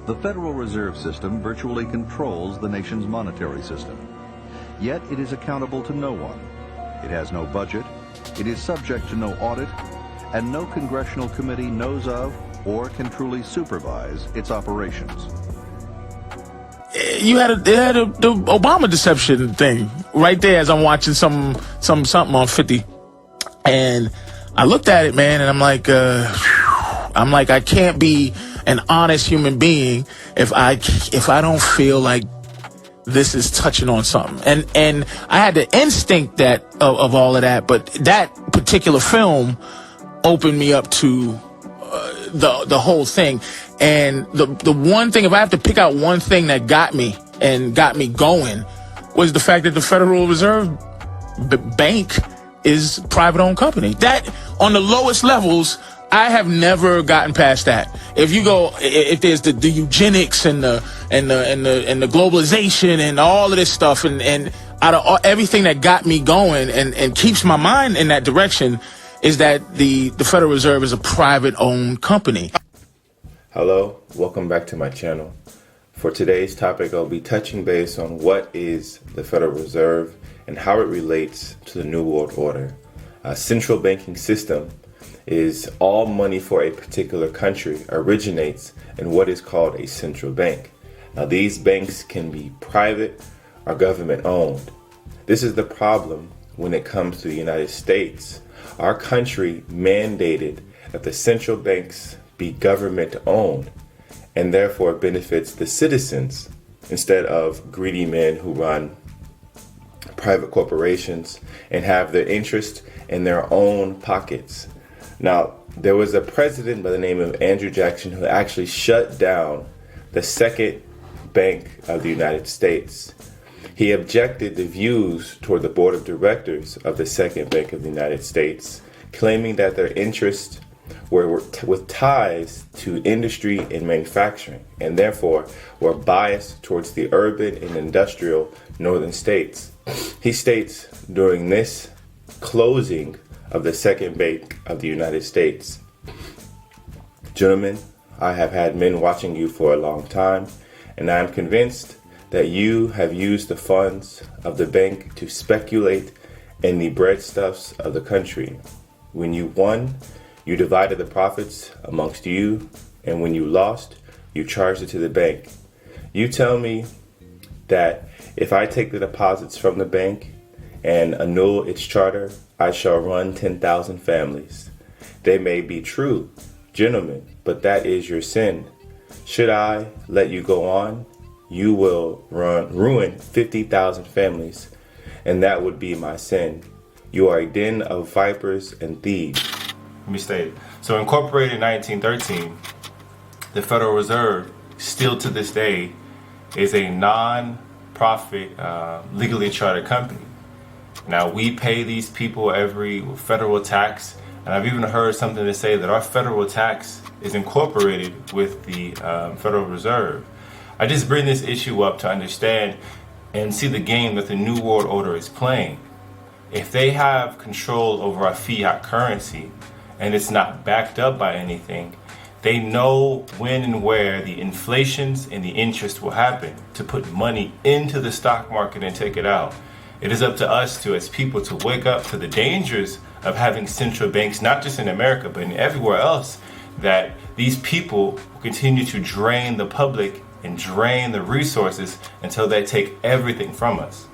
The Federal Reserve System virtually controls the nation's monetary system. Yet it is accountable to no one. It has no budget, it is subject to no audit, and no congressional committee knows of or can truly supervise its operations. You had the Obama deception thing right there as I'm watching something on 50, and I looked at it, man, and I'm like, I can't be an honest human being if I don't feel like this is touching on something. And I had the instinct that of all of that, but that particular film opened me up to the whole thing. And the one thing, if I have to pick out one thing that got me going, was the fact that the Federal Reserve Bank is private owned company. That on the lowest levels, I have never gotten past that. If there's the eugenics and the globalization and all of this stuff, and out of everything that got me going and keeps my mind in that direction, is that the Federal Reserve is a private owned company. Hello, welcome back to my channel. For today's topic, I'll be touching base on what is the Federal Reserve and how it relates to the New World Order. A central banking system is all money for a particular country originates in what is called a central bank. Now, these banks can be private or government owned. This is the problem when it comes to the United States. Our country mandated that the central banks be government owned, and therefore benefits the citizens instead of greedy men who run private corporations and have their interest in their own pockets. Now, there was a president by the name of Andrew Jackson who actually shut down the Second Bank of the United States. He objected the views toward the board of directors of the Second Bank of the United States, claiming that their interests were with ties to industry and manufacturing, and therefore were biased towards the urban and industrial northern states. He states during this closing of the Second Bank of the United States, "Gentlemen, I have had men watching you for a long time, and I am convinced that you have used the funds of the bank to speculate in the breadstuffs of the country. When you won, you divided the profits amongst you, and when you lost, you charged it to the bank. You tell me that if I take the deposits from the bank and annul its charter, I shall run 10,000 families. They may be true, gentlemen, but that is your sin. Should I let you go on, you will ruin 50,000 families, and that would be my sin. You are a den of vipers and thieves." Let me state it. So incorporated in 1913, the Federal Reserve, still to this day, is a non-profit, legally chartered company. Now, we pay these people every federal tax, and I've even heard something to say that our federal tax is incorporated with the Federal Reserve. I just bring this issue up to understand and see the game that the New World Order is playing. If they have control over our fiat currency, and it's not backed up by anything, they know when and where the inflations and the interest will happen to put money into the stock market and take it out. It is up to us to, as people, to wake up to the dangers of having central banks, not just in America, but in everywhere else, that these people will continue to drain the public and drain the resources until they take everything from us.